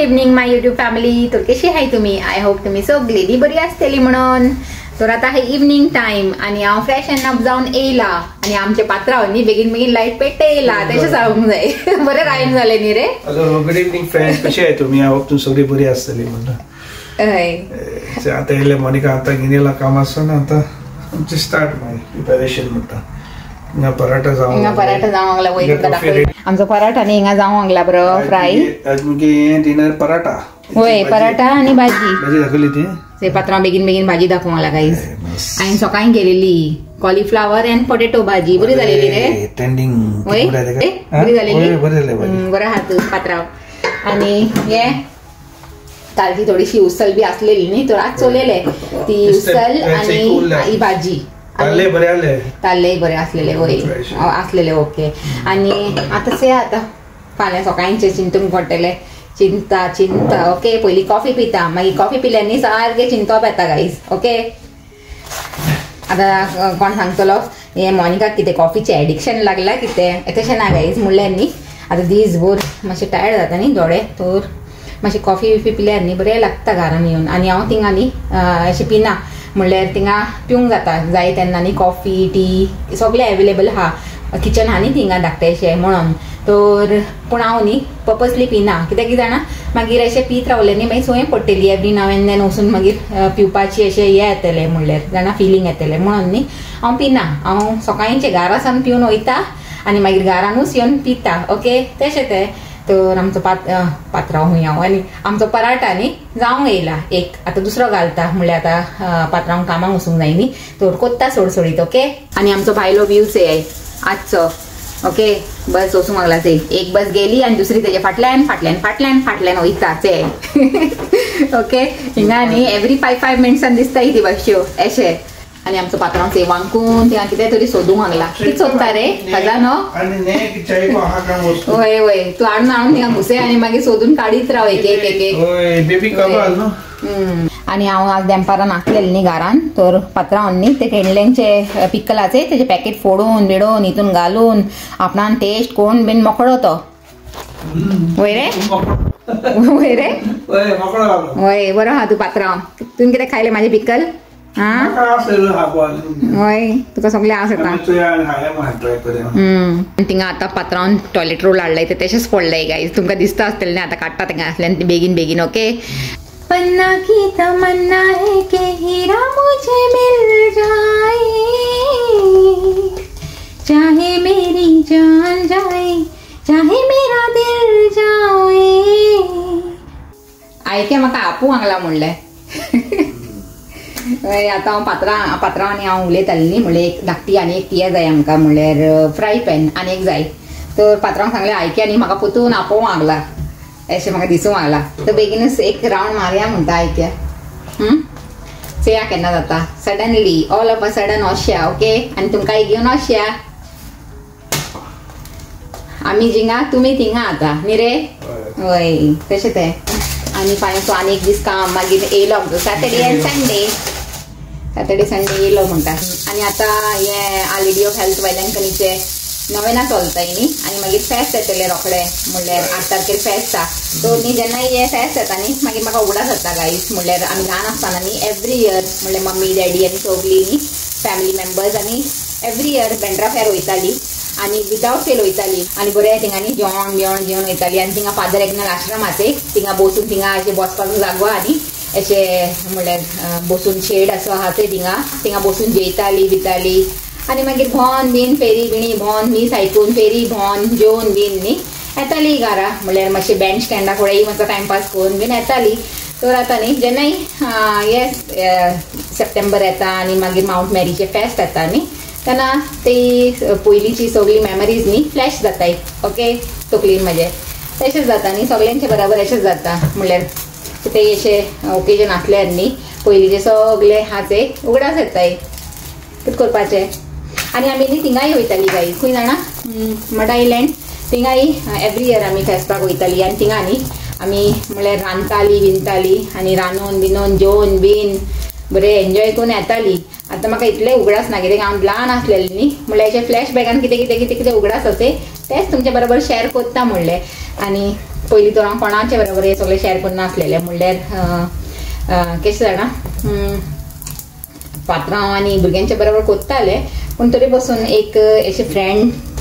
Evening my YouTube family. तर कशी आहे तुम्ही? आय होप तुम्ही सगळी बरी असतेली म्हणून. तर आता आहे इवनिंग टाइम आणि हांव फ्रेश एंड अप जावन येयला आणि आमच्या पात्रांनी बेगीन बेगीन लाईट पेट्टे येयला तशें सांगूंक जाय. बरें टाइम जाले न्ही रे. गुड इवनिंग फ्रेंड्स, कशी आहे तुम्ही? आय होप तुम्ही सगळी बरी असतली म्हणून. हय आता येयले मोनिका आता गिनेला काम आसा ना आता आमचे स्टार्ट माय प्रिपरेशन म्हणटा. पराठा जावं लागला वयर आमचो पराठा न्ही हिंगा जावंक लागला बरो फ्राय. आज मगे डिनर पराठा. होय पराठा आणि भाजी दाखवली ती ते पात्रां बेगीन बेगीन भाजी दाखोवंक लागला गाईज. हांवें सकाळीं केलेली कॉलीफ्लावर एंड पोटेटो भाजी. बरी जालेली रे. ट्रेंडिंग बरी जालेली. बरो हात पात्रांव. आणि हे कालची थोडीशी उसल बी असलेली न्ही, तर आज चोलेले ती उसल आणि ही भाजी. ताल्ले बरे असलेले. होय असलेले. ओके. आणि आता से आता फाल्यां सकाळींचे चिंतूंक पडटले. चिंता ओके. पयली कॉफी पिता, मागीर कॉफी पिल्ल्यानी सारखे चिंतप येता गाईज. ओके. आता कोण सांगतलो हे मोनिकाक कितें कॉफीचे एडिक्शन लागला कितें तशें ना गाईज. म्हणल्यार न्ही आता दीसभर मातशें टायर्ड जाता न्ही दोळे, तर मातशें कॉफी बिफी पिल्यार न्ही बरें लागता घरान येवन. आनी हांव थिंगा न्ही अशें पिना म्हणल्यार थिंगा पिवंक जाता जाय तेन्ना न्ही. कॉफी टी सगळें एवेलेबल आहा किचन आहा न्ही थिंगा धाकटेशें म्हणून. तर पूण हांव न्ही पर्पजली पिना. कित्याक की जाणा मागीर अशें पीत रावलें न्ही मागीर संवय पडटली. एवरी नाव एंड देन वचून मागीर पिवपाची अशें हें येतलें म्हणल्यार जाणा फिलींग येतलें म्हणून न्ही हांव पिना. हांव सकाळींचे घरा सावन पिवन वयता आनी मागीर घरानूच येवन पिता. ओके तशें तें. तर आमचो पात्रांव खूंय हांव आनी आमचो पराठा न्ही जावंक येयला एक. आतां दुसरो घालता म्हणल्यार आतां पात्रांव कामाक वचूंक जाय न्ही, तर कोत्ता सोडसोडीत. ओके. आनी आमचो भायलो व्यूज आहे आजचो. ओके. बस वचूंक लागला ते. एक बस गेली आनी दुसरी तेजे फाटल्यान वयताच. ओके. हिंगा न्ही एवरी 5 मिनिट्सान दिसता ती बश्यो अशें. आणि आमचो पात्रांव ते वांकून थिंगा कितें तरी सोदूंक लागला. कितें सोदता रे खजानो? होय होय. तू हाडून थिंगा घुसे आनी मागीर सोदून काडीत राव एक एक. आणि हांव आज दनपारां नासलेलें न्ही घरान, तर पात्रांवान न्ही ते केणल्यांचे पिकलाचे तेजे पॅकेट फोडून बिडोवन हितून घालून आपणान टेस्ट कोण बीन मोकळो तो. वय रे. वय रे. वय बरो आहा तू पात्रांव. तुवें कितें खायलें म्हाजें पिकल? होय तुका सगळें आस येता. थिंगा आतां पात्रांवान टॉयलेट रोल हाडलाय ते तशेंच पडलंय गाईज. तुमकां दिसता आसतलें न्ही आतां काडटा थिंगा आसल्यान बेगीन बेगीन. ओके. पन्ना की तमन्ना है कि हीरा मुझे मिल जाए, चाहे मेरी जान जाए, चाहे मेरा दिल जाए. आयके म्हाका आपूं हांगला म्हणलें. आतां हांव पात्रांव आनी हांव उलयतालीं न्ही म्हणल्यार एक धाकटी आनी एक ती जाय आमकां म्हणल्यार फ्राय पॅन आनी एक जाय. तर पात्रांव सांगलें आयके आनी म्हाका पोतून आपोवंक लागला अशें म्हाका दिसूंक लागला. तर बेगीनच एक रावंड मारया म्हणटा आयक्या. चेया केन्ना जाता suddenly all of a sudden वचया. ओके. आनी तुमकां घेवन वचया. आमी जिंगा तुमी थिंगा आतां न्ही रे. हय तशें तें. आनी फाल्यांचो आनी एक दीस काम मागीर येयलो आमचो Saturday and Sunday. Saturday Sunday येयलो म्हणटा. आनी आतां हें आलिडी ऑफ हेल्थ वेलंकनीचे नवेना चलताय न्ही आनी मागीर फेस्त येतले रोखडे म्हणल्यार 8 तारखेर फेस्त आसा. तर न्ही जेन्ना हे फेस्त येता न्ही मागीर म्हाका उगडास जाता गाईज. म्हणल्यार आमी ल्हान आसतना न्ही एवरी इयर म्हणल्यार मम्मी डॅडी आनी सगळीं न्ही फॅमिली मेंबर्स आनी एवरी इयर बेंड्रा फेर वयताली आनी विदावट फेल वयताली आनी बरें थिंगा न्ही जेवण वयताली. आनी थिंगा फादर एकनल आश्रम आहा ते थिंगा बसून थिंगा अशें बसपाचो जागो आनी अशें म्हणल्यार बसून शेड असो आहा ते थिंगा बसून जेयताली बिताली. आनी मागीर भोंवन बीन फेरी बिणी भोंवन मीस आयकून फेरी भोंवन जेवन बीन न्ही येताली घरा. म्हणल्यार मातशें बँड स्टँडा फुडें मातसो टायमपास करून बीन येताली. तर आतां न्ही जेन्नाय हे सप्टेंबर येता आनी मागीर माउंट मॅरीचे फेस्त येता न्ही तेन्ना ती पयलींची सगळी मेमरीज न्ही फ्लॅश जाताय. ओके. तकलीन म्हाजे तशेंच जाता न्ही सगळ्यांचे बराबर अशेंच जाता. म्हणल्यार कितेंय अशें ओकेजन आसल्यार न्ही पयलींचे सगळे हाचे उगडास येताय. कितें करपाचें. आनी आमी न्ही थिंगाय वयताली गाई. खंय जाणा मड आयलँड थिंगाय एवरी इयर आमी फेस्ताक वयताली. आनी थिंगा न्ही आमी म्हणल्यार रांदताली विणताली आनी रांदून बिनोन जेवन बीन बरें एन्जॉय करून येताली. आतां म्हाका इतलें उगडास ना कित्याक हांव ल्हान आसलेलें न्ही म्हणल्यार अशें फ्लॅश बॅगान कितें कितें कितें कितें उगडास अशें तेच तुमचे बरोबर शेअर करता म्हणलें. आनी पयलीं तर हांव कोणाचे बरोबर हे सगळें शेअर करून नासलेलें म्हणल्यार कशें जाणा पात्रांव आनी भुरग्यांच्या बरोबर करताले पूण तरी पासून एक अशें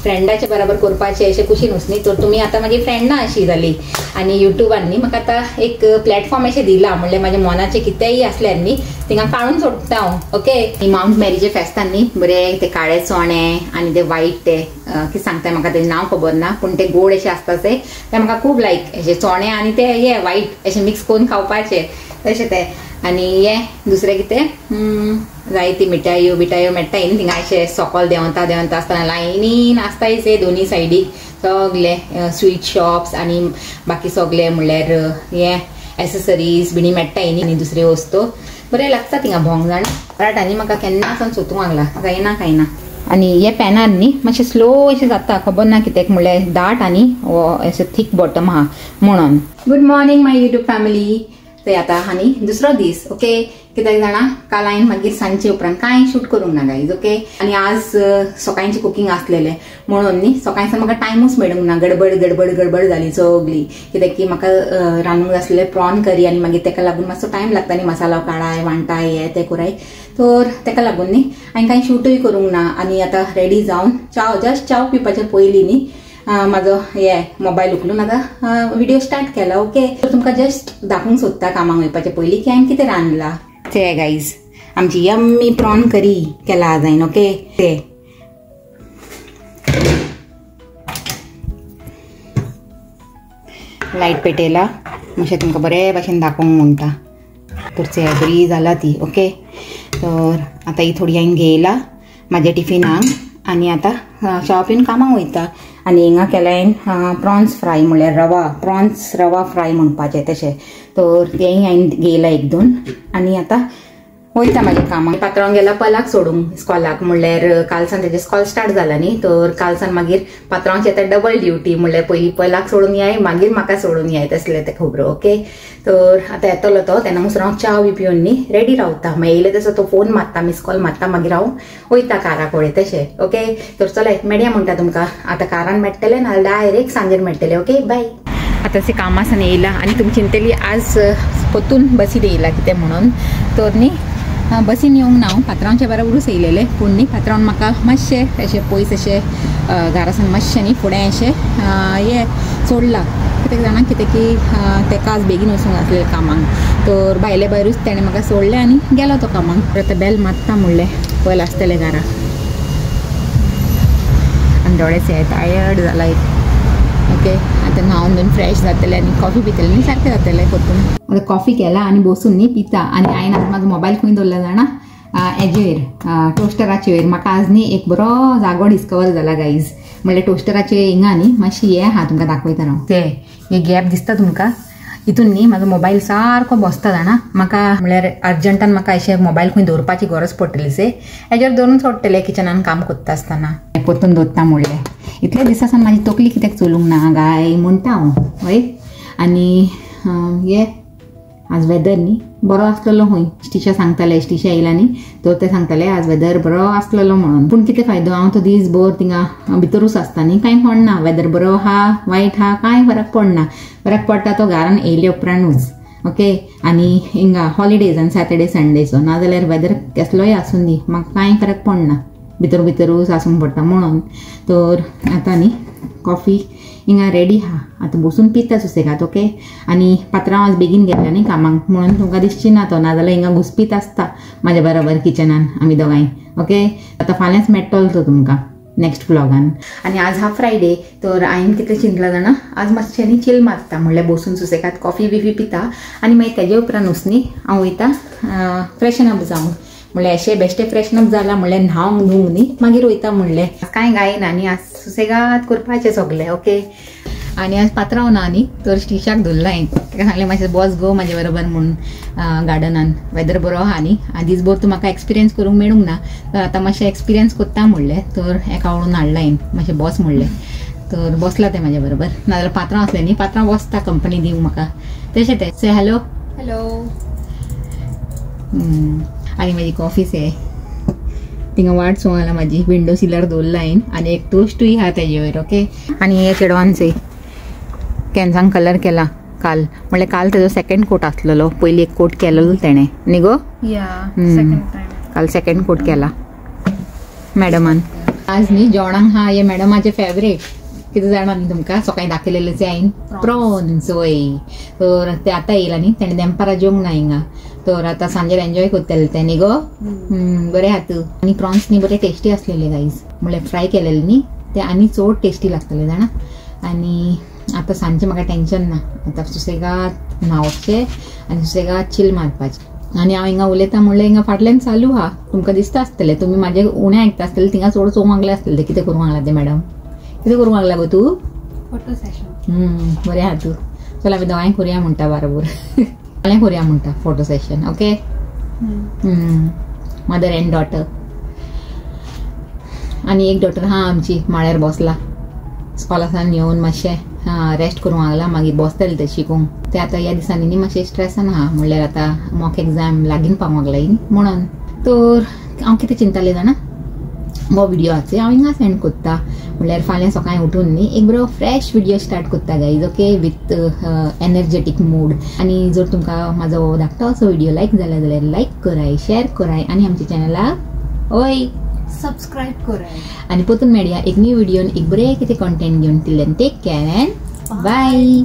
फ्रेंडाच्या बरोबर करपाचें अशें कुशीन वचनी तर तुमी आतां म्हाजी फ्रेंडां अशी जाली आनी युट्यूबार न्ही म्हाका आतां एक प्लॅटफॉर्म अशें दिला म्हणल्यार म्हाज्या मनाचें कितेंय आसल्यार न्ही थिंगा काडून सोडटा हांव ओके. माउंट मॅरीच्या फेस्तान न्ही बरे ते काळे चोणे आनी ते वायट ते कितें सांगता म्हाका तेजें नांव खबर ना पूण ते गोड अशें आसता ते म्हाका खूब लायक अशें चोणे आनी ते हे वायट अशें मिक्स करून खावपाचें तशें ते आनी हे दुसरें कितें जायती मिठायो मेळटाय न्ही थिंगा अशें सकल देंवता आसतना लायनीन आसताय ते दोनी सायडीक सगळे स्वीट शॉप्स आनी बाकी सगळे म्हणल्यार हे एसेसरीज बिणी मेळटाय न्ही आनी दुसऱ्यो वस्तू बरें लागता थिंगा भोंग जाण बट आनी म्हाका केन्ना आसून सोदूंक लागला जायना कांय ना. आनी हे पेनार न्ही मातशें स्लो अशें जाता खबर ना कित्याक म्हणल्यार दाट आनी अशें थीक बॉटम आहा म्हणून. Good morning my YouTube family. ते आतां आनी दुसरो दीस ओके कित्याक जाणा काल हांवें मागीर सांजचे उपरांत कांय शूट करूंक ना गायज ओके. आनी आज सकाळचें कुकींग आसलेलें म्हणून न्ही सकाळच्यान म्हाका टायमूच मेळूंक ना गडबड जाली सगळी कित्याक की म्हाका रांदूंक जाय आसलेलें प्रॉन करी आनी मागीर ताका लागून मातसो टायम लागता न्ही मसालो काडाय वांटाय हे ते कराय तर ताका लागून न्ही हांवें कांय शूटूय करूंक ना. आनी आतां रेडी जावन जस्ट चाव पिवपाच्या पयलीं न्ही म्हाजो हे मोबायल उखलून आतां व्हिडिओ स्टार्ट केला ओके. तर तुमकां जस्ट दाखोवंक सोदता कामाक वयपाचे पयलीं की हांवें कितें रांदलां ते गायज. आमची यम्मी प्रॉन करी केला आज हांवें ओके. ते लायट पेटयला मातशें तुमकां बरे भाशेन दाखोवंक म्हणटा तर ते बरी जाला ती ओके. तर आतां ही थोडी हांवें घेयला म्हाज्या टिफिनाक आनी आतां च्या पिवन कामाक वयता. आनी हिंगा केला हांवें प्रॉन्स फ्राय म्हणल्यार प्रॉन्स रवा फ्राय म्हणपाचें तशें तर तेंय हांवें घेयला 1-2 आनी आतां वयता म्हाज्या कामाक. पात्रांव गेला पलाक सोडूंक इस्कॉलाक म्हणल्यार कालसान तेजें इस्कॉल स्टार्ट जाला न्ही तर कालसान मागीर पात्रांवची आतां डबल ड्युटी म्हणल्यार पयलीं पलाक सोडून याय मागीर म्हाका सोडून याय तसलें तें खबर ओके. तर आतां येतलो तो तेन्ना मुसर हांव च्या बी पिवन न्ही रेडी रावता मागीर येयले तसो तो फोन मारता मिस कॉल मारता मागीर हांव वयता कारा कडेन तशें ओके. तर चलय मेळया म्हणटा तुमकां आतां कारान मेळटलें नाल्यार डायरेक्ट सांजेर मेळटलें ओके बाय. आतां अशें कामासान येयला आनी तुमची चिंतली आज पोतून बसीन येयला कितें म्हणून तर न्ही बसीन येवंक ना हांव पात्रांवच्या बरोबरूच येयलेलें पूण न्ही पात्रांवन म्हाका मातशें अशें पयस अशें घरासान मातशें न्ही फुडें अशें हें सोडलां कित्याक जाणा कित्याक की ताका आज बेगीन वचूंक आसलेलें कामाक तर भायले भायरूच ताणें म्हाका सोडलें आनी गेलो तो कामाक. आतां बेल मारता म्हणलें पयल आसतलें घरा आनी दोळेचे टायर्ड जाला ओके. आतां न्हांवन धुवन फ्रेश जातलें आनी कॉफी पितलें न्ही सारकें जातलें परतून. आतां कॉफी केला आनी बसून न्ही पिता आनी हांवें आतां म्हाजो मोबायल खंय दवरला जाणा हेजेर टोस्टराचेर. म्हाका आज न्ही एक बरो जागो डिस्कवर जाला गायज म्हणल्यार टोस्टराचेर हिंगा न्ही मातशी हें आहा तुमकां दाखयता हांव ते हे गॅप दिसता तुमकां हितून न्ही म्हाजो मोबायल सारको बसता जाणा म्हाका म्हणल्यार अर्जंटान म्हाका अशें मोबायल खंय दवरपाची गरज पडटली से हेजेर दवरून सोडटलें किचनान काम करता आसतना परतून दवरता म्हणलें. इतले दिसा सावन म्हाजी तकली कित्याक चलूंक ना गाय म्हणटा हांव हय. आनी हे आज वेदर न्ही बरो आसलेलो खंय स्टिशा सांगताले स्टिशा येयला न्ही तर ते सांगताले आज वेदर बरो आसलेलो म्हणून पूण कितें फायदो हांव तो दीसभर थिंगा भितरूच आसता न्ही कांय पडना वेदर बरो आहा वायट आहा कांय फरक पडना. फरक पडटा तो घरान येयले उपरांतूच ओके. आनी हिंगा हॉलिडेजान सॅटर्डे संडेचो नाजाल्यार वेदर कसलोय आसूं दी म्हाका कांय फरक पडना भितरूच आसूंक पडटा म्हणून. तर आतां न्ही कॉफी हिंगा रेडी आहा आतां बसून पिता सुसेगात ओके. आनी पात्रांव आज बेगीन गेल्या न्ही कामाक म्हणून तुमकां दिसची ना तो नाजाल्यार हिंगा घुसपीत आसता म्हाज्या बरोबर किचनान आमी दोगांय ओके. आतां फाल्यांच मेळटलो तो तुमकां नेक्स्ट व्लॉगान. आनी आज हा फ्रायडे तर हांवें कितें चिंतलां जाणा आज मातशें न्ही चिल मारता म्हणल्यार बसून सुसेगात कॉफी बिफी पिता आनी मागीर तेजे उपरांत न्ही हांव वयता फ्रेशन अप जावंक म्हणल्यार अशें बेश्टें फ्रेशन अप जालां म्हणल्यार न्हावंक धुवंक न्ही मागीर वयता म्हणलें कांय गायना आनी आज सुसेगात करपाचें सगलें ओके. आनी आज पात्रांव ना न्ही तर स्टिशाक धरला हांवें ताका सांगलें मातशें बस गो म्हाजे बरोबर म्हणून गार्डनान वेदर बरो आहा न्ही आनी दीसभर तूं म्हाका एक्सपिरियन्स करूंक मेळूंक ना तर आतां मातशें एक्सपिरियन्स करता म्हणलें तर एका वळून हाडला हांवें मातशें बस म्हणलें तर बसला तें म्हाज्या बरोबर नाजाल्यार पात्रांव आसलें न्ही पात्रांव बसता कंपनी दिवंक म्हाका तशें तें से हॅलो आनी म्हाजी कॉफी से थिंगा वाट सोंगला म्हाजी विंडो सिलार दवरला हांवें आनी एक टोस्टूय आहा तेजे वयर ओके. आनी हे चेडवान से केन्सांक कलर केला काल, म्हणल्यार काल तेजो सेकंड कोट आसलेलो, पयलीं एक कोट केलेलो तेणें न्ही गो. काल सेकंड कोट केला मॅडमान. आज न्ही जेवणाक हा हे मॅडमाचे फेवरेट कितें जाणा न्ही तुमकां, सकाळीं दाखयलेलें हांवें प्रॉन्स. वय तर ते आतां येयला न्ही, तेणें दनपारां जेवंक ना हिंगा, तर आतां सांजेर एन्जॉय करतले ते न्ही गो. बरें आहात. आनी प्रॉन्स न्ही बरे टेस्टी आसलेले गाईज, म्हणल्यार फ्राय केलेले न्ही ते आनी चड टेस्टी लागतले जाणा. आनी आतां सांजचें म्हाका टेन्शन ना, आतां सुसेगाद न्हांवचें आनी सुसेगाद चिल मारपाचें. आनी हांव हिंगा उलयतां म्हणल्यार हिंगा फाटल्यान चालू आहा, तुमकां दिसता आसतलें, तुमी म्हाजे उणें आयकता आसतलें, थिंगा चड चोवंक लागलें आसतलें कितें करूंक लागला तें मॅडम, कितें करूंक लागला गो तूं. Photo session. बरें आहा तूं. चल आमी दोगांय करुया म्हणटा बरोबर. फाल्यां करुया म्हणटा photo session. Okay. Mother and daughter. आनी एक डॉटर हा आमची माळ्यार बसला, स्कॉलासान येवन मातशें रेस्ट करूंक लागला, मागीर बसतलें तें शिकूंक. ते आतां ह्या दिसांनी न्ही मातशें स्ट्रेसान आहा, म्हणल्यार आतां मॉक एग्जाम लागीन पावूंक लागली म्हणून. तर हांव कितें चिंतलें जाणा, हो व्हिडिओचे हांव हिंगा सेंड कोत्ता, म्हणल्यार फाल्यां सकाळीं उठून न्ही एक बरो फ्रेश व्हिडिओ स्टार्ट कोत्ता guys. Okay, with energetic mood. आनी जर तुमकां म्हाजो धाकटो असो व्हिडिओ लायक जाला जाल्यार लायक कराय, शेअर कराय आनी आमच्या चॅनलाक ओय सबस्क्राईब कराय. आनी परतून मेळया एक न्यू व्हिडिओन एक बरें कितें कंटेंट घेवन. Till then take care and bye.